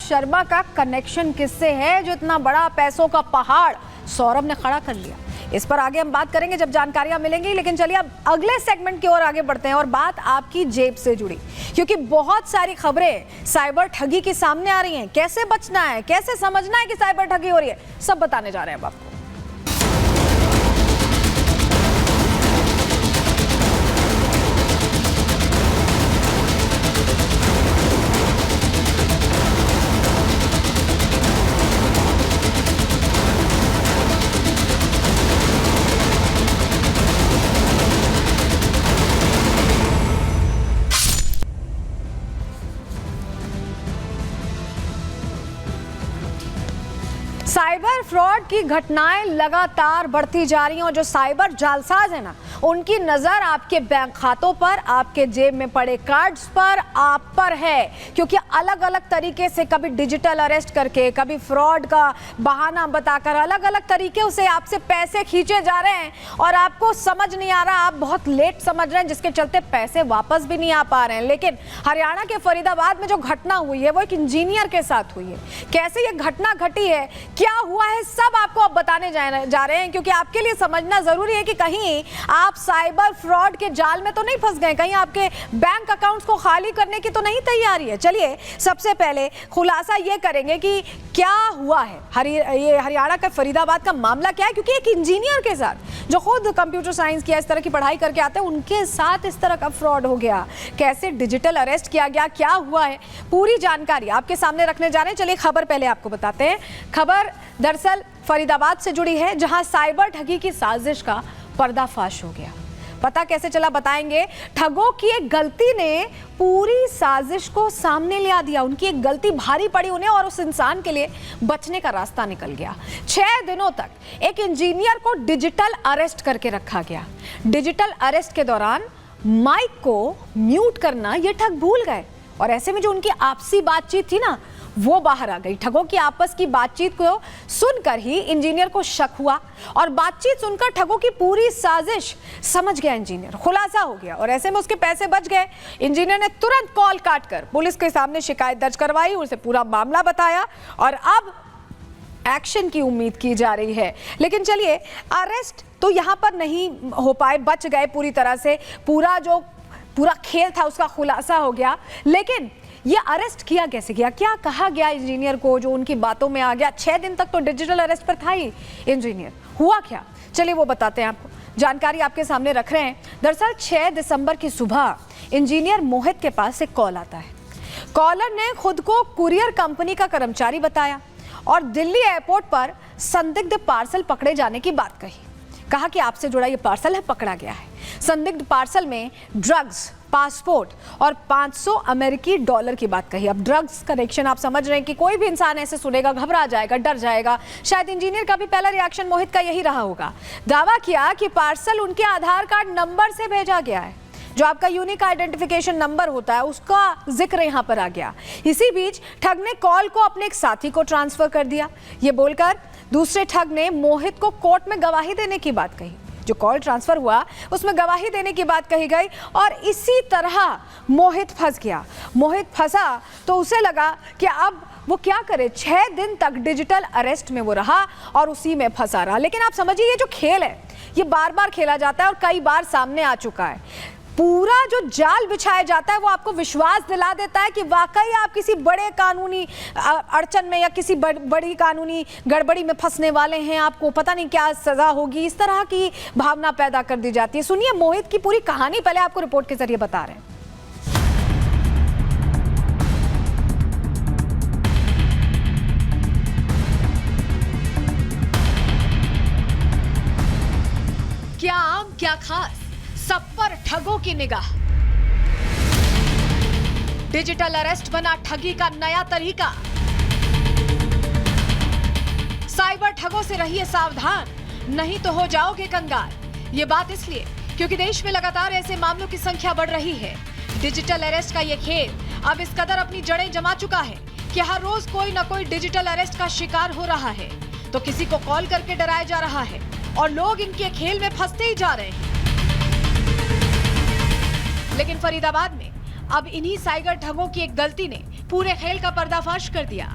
शर्मा का कनेक्शन किससे है जो इतना बड़ा पैसों का पहाड़ सौरभ ने खड़ा कर लिया? इस पर आगे हम बात करेंगे जब जानकारियां मिलेंगी। लेकिन चलिए अब अगले सेगमेंट की ओर आगे बढ़ते हैं और बात आपकी जेब से जुड़ी, क्योंकि बहुत सारी खबरें साइबर ठगी की सामने आ रही हैं। कैसे बचना है, कैसे समझना है कि साइबर ठगी हो रही है, सब बताने जा रहे हैं आपको। साइबर फ्रॉड की घटनाएं लगातार बढ़ती जा रही हैं और जो साइबर जालसाज है ना, उनकी नजर आपके बैंक खातों पर, आपके जेब में पड़े कार्ड्स पर, आप पर है। क्योंकि अलग अलग तरीके से कभी डिजिटल अरेस्ट करके, कभी फ्रॉड का बहाना बताकर अलग अलग तरीके से आपसे पैसे खींचे जा रहे हैं और आपको समझ नहीं आ रहा, आप बहुत लेट समझ रहे हैं, जिसके चलते पैसे वापस भी नहीं आ पा रहे हैं। लेकिन हरियाणा के फरीदाबाद में जो घटना हुई है वो एक इंजीनियर के साथ हुई है। कैसे ये घटना घटी है, क्या हुआ है, सब आपको अब बताने जा रहे हैं, क्योंकि आपके लिए समझना जरूरी है कि कहीं आप साइबर फ्रॉड के जाल में तो नहीं फंस गए, कहीं आपके बैंक अकाउंट्स को खाली करने की तो नहीं तैयारी है। चलिए सबसे पहले खुलासा ये करेंगे कि क्या हुआ है, ये हरियाणा का फरीदाबाद का मामला क्या है, क्योंकि एक इंजीनियर के साथ जो खुद कंप्यूटर साइंस किया, इस तरह की पढ़ाई करके आते हैं, उनके साथ इस तरह का फ्रॉड हो गया। कैसे डिजिटल अरेस्ट किया गया, क्या हुआ है, पूरी जानकारी आपके सामने रखने जा रहे हैं। चलिए खबर पहले आपको बताते हैं। खबर दरअसल फरीदाबाद से जुड़ी है, जहां साइबर ठगी की साजिश का पर्दाफाश हो गया। पता कैसे चला बताएंगे। ठगों की एक गलती ने पूरी साजिश को सामने ले आ दिया। उनकी एक गलती भारी पड़ी उन्हें और उस इंसान के लिए बचने का रास्ता निकल गया। 6 दिनों तक एक इंजीनियर को डिजिटल अरेस्ट करके रखा गया। डिजिटल अरेस्ट के दौरान माइक को म्यूट करना ये ठग भूल गए और ऐसे में जो उनकी आपसी बातचीत थी ना, वो बाहर आ गई। ठगों की आपस की बातचीत को सुनकर ही इंजीनियर को शक हुआ और बातचीत सुनकर ठगों की पूरी साजिश समझ गया इंजीनियर। खुलासा हो गया और ऐसे में उसके पैसे बच गए। इंजीनियर ने तुरंत कॉल काटकर पुलिस के सामने शिकायत दर्ज करवाई, उसे पूरा मामला बताया और अब एक्शन की उम्मीद की जा रही है। लेकिन चलिए, अरेस्ट तो यहां पर नहीं हो पाए, बच गए पूरी तरह से। पूरा खेल था उसका खुलासा हो गया। लेकिन ये अरेस्ट किया कैसे गया, क्या कहा गया इंजीनियर को जो उनकी बातों में आ गया? 6 दिन तक तो डिजिटल अरेस्ट पर था ही इंजीनियर, हुआ क्या, चलिए वो बताते हैं आपको। जानकारी आपके सामने रख रहे हैं। दरअसल 6 दिसंबर की सुबह इंजीनियर मोहित के पास एक कॉल आता है। कॉलर ने खुद को कुरियर कंपनी का कर्मचारी बताया और दिल्ली एयरपोर्ट पर संदिग्ध पार्सल पकड़े जाने की बात कही। कहा कि आपसे जुड़ा ये पार्सल है, पकड़ा गया है। संदिग्ध पार्सल में ड्रग्स, पासपोर्ट और $500 की बात कही। अब ड्रग्स कनेक्शन आप समझ रहे हैं कि कोई भी इंसान ऐसे सुनेगा घबरा जाएगा, डर जाएगा। शायद इंजीनियर का भी पहला रिएक्शन मोहित का यही रहा होगा। दावा किया कि पार्सल उनके आधार कार्ड नंबर से भेजा गया है। जो आपका यूनिक आइडेंटिफिकेशन नंबर होता है उसका जिक्र यहाँ पर आ गया। इसी बीच ठग ने कॉल को अपने एक साथी को ट्रांसफर कर दिया। ये बोलकर दूसरे ठग ने मोहित को कोर्ट में गवाही देने की बात कही। जो कॉल ट्रांसफर हुआ उसमें गवाही देने की बात कही गई और इसी तरह मोहित फंस गया। मोहित फंसा तो उसे लगा कि अब वो क्या करे। 6 दिन तक डिजिटल अरेस्ट में वो रहा और उसी में फंसा रहा। लेकिन आप समझिए, ये जो खेल है ये बार बार खेला जाता है और कई बार सामने आ चुका है। पूरा जो जाल बिछाया जाता है वो आपको विश्वास दिला देता है कि वाकई आप किसी बड़े कानूनी अड़चन में या किसी बड़ी कानूनी गड़बड़ी में फंसने वाले हैं, आपको पता नहीं क्या सजा होगी, इस तरह की भावना पैदा कर दी जाती है। सुनिए मोहित की पूरी कहानी, पहले आपको रिपोर्ट के जरिए बता रहे हैं। क्या आम क्या खास, सब पर ठगों की निगाह। डिजिटल अरेस्ट बना ठगी का नया तरीका। साइबर ठगों से रहिए सावधान, नहीं तो हो जाओगे कंगाल। ये बात इसलिए क्योंकि देश में लगातार ऐसे मामलों की संख्या बढ़ रही है। डिजिटल अरेस्ट का ये खेल अब इस कदर अपनी जड़ें जमा चुका है कि हर रोज कोई न कोई डिजिटल अरेस्ट का शिकार हो रहा है। तो किसी को कॉल करके डराया जा रहा है और लोग इनके खेल में फंसते ही जा रहे हैं। लेकिन फरीदाबाद में अब इन्हीं साइबर ठगों की एक गलती ने पूरे खेल का पर्दाफाश कर दिया।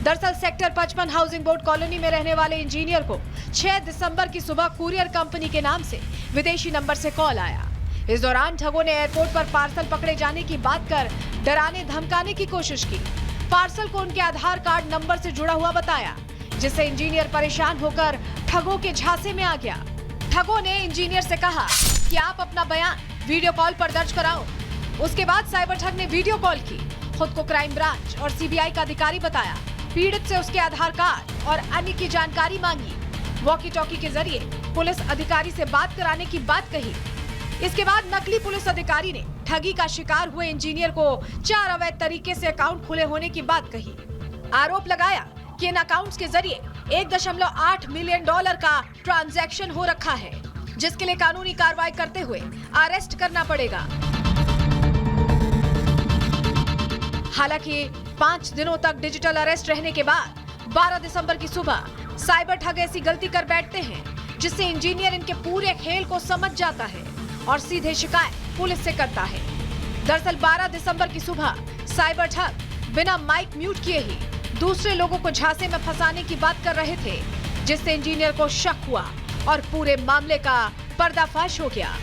दरअसल सेक्टर 55 हाउसिंग बोर्ड कॉलोनी में रहने वाले इंजीनियर को 6 दिसंबर की सुबह कुरियर कंपनी के नाम से विदेशी नंबर से कॉल आया। इस दौरान ठगों ने एयरपोर्ट पर पार्सल पकड़े जाने की बात कर डराने धमकाने की कोशिश की। पार्सल को उनके आधार कार्ड नंबर से जुड़ा हुआ बताया, जिससे इंजीनियर परेशान होकर ठगों के झांसे में आ गया। ठगों ने इंजीनियर से कहा कि आप अपना बयान वीडियो कॉल पर दर्ज कराओ। उसके बाद साइबर ठग ने वीडियो कॉल की, खुद को क्राइम ब्रांच और सीबीआई का अधिकारी बताया। पीड़ित से उसके आधार कार्ड और अन्य की जानकारी मांगी। वॉकी टॉकी के जरिए पुलिस अधिकारी से बात कराने की बात कही। इसके बाद नकली पुलिस अधिकारी ने ठगी का शिकार हुए इंजीनियर को 4 अवैध तरीके से अकाउंट खुले होने की बात कही। आरोप लगाया कि इन अकाउंट्स के जरिए $1.8 मिलियन का ट्रांजैक्शन हो रखा है, जिसके लिए कानूनी कार्रवाई करते हुए अरेस्ट करना पड़ेगा। हालांकि 5 दिनों तक डिजिटल अरेस्ट रहने के बाद 12 दिसंबर की सुबह साइबर ठग ऐसी गलती कर बैठते हैं जिससे इंजीनियर इनके पूरे खेल को समझ जाता है और सीधे शिकायत पुलिस से करता है। दरअसल 12 दिसंबर की सुबह साइबर ठग बिना माइक म्यूट किए ही दूसरे लोगों को झांसे में फंसाने की बात कर रहे थे, जिससे इंजीनियर को शक हुआ और पूरे मामले का पर्दाफाश हो गया।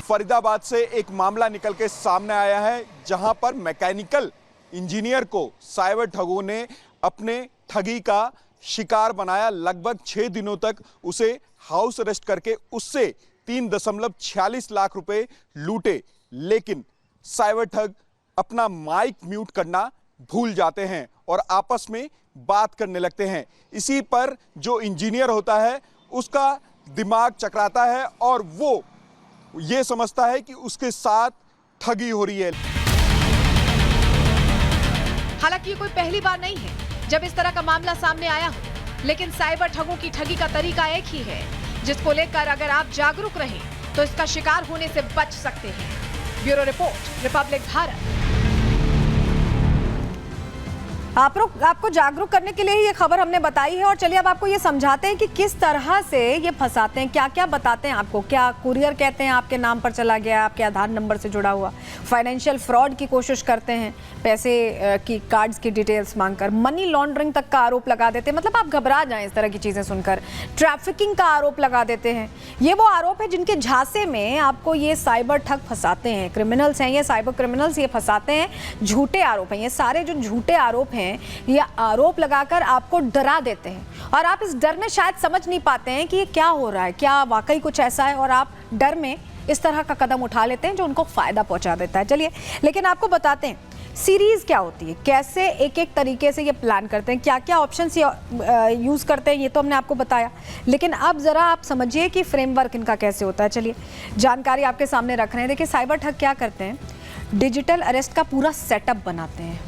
फरीदाबाद से एक मामला निकल के सामने आया है, जहां पर मैकेनिकल इंजीनियर को साइबर ठगों ने अपने ठगी का शिकार बनाया। लगभग 6 दिनों तक उसे हाउस अरेस्ट करके उससे 3.46 लाख रुपए लूटे, लेकिन साइबर ठग अपना माइक म्यूट करना भूल जाते हैं और आपस में बात करने लगते हैं। इसी पर जो इंजीनियर होता है उसका दिमाग चकराता है और वो ये समझता है कि उसके साथ ठगी हो रही है। हालांकि ये कोई पहली बार नहीं है जब इस तरह का मामला सामने आया हो, लेकिन साइबर ठगों की ठगी का तरीका एक ही है, जिसको लेकर अगर आप जागरूक रहें तो इसका शिकार होने से बच सकते हैं। Bureau report, Republic Bharat. आपको जागरूक करने के लिए ही ये खबर हमने बताई है और चलिए अब आपको ये समझाते हैं कि किस तरह से ये फंसाते हैं, क्या क्या बताते हैं आपको। क्या कुरियर कहते हैं आपके नाम पर चला गया, आपके आधार नंबर से जुड़ा हुआ। फाइनेंशियल फ्रॉड की कोशिश करते हैं, पैसे की कार्ड्स की डिटेल्स मांगकर। मनी लॉन्ड्रिंग तक का आरोप लगा देते हैं, मतलब आप घबरा जाएं इस तरह की चीज़ें सुनकर। ट्रैफिकिंग का आरोप लगा देते हैं। ये वो आरोप है जिनके झांसे में आपको ये साइबर ठग फंसाते हैं। क्रिमिनल्स हैं ये, साइबर क्रिमिनल्स ये फंसाते हैं। झूठे आरोप हैं ये सारे, जो झूठे आरोप हैं ये आरोप लगाकर आपको डरा देते हैं और आप इस डर में शायद समझ नहीं पाते हैं कि ये क्या हो रहा है, क्या वाकई कुछ ऐसा है, और आप डर में इस तरह का कदम उठा लेते हैं जो उनको फायदा पहुंचा देता है। चलिए लेकिन आपको बताते हैं सीरीज क्या होती है, कैसे एक एक तरीके से ये प्लान करते हैं, क्या क्या ऑप्शंस यूज़ करते हैं, ये तो हमने आपको बताया। लेकिन अब ज़रा आप समझिए कि फ्रेमवर्क इनका कैसे होता है। चलिए जानकारी आपके सामने रख रहे हैं। देखिए साइबर ठग क्या करते हैं, डिजिटल अरेस्ट का पूरा सेटअप बनाते हैं।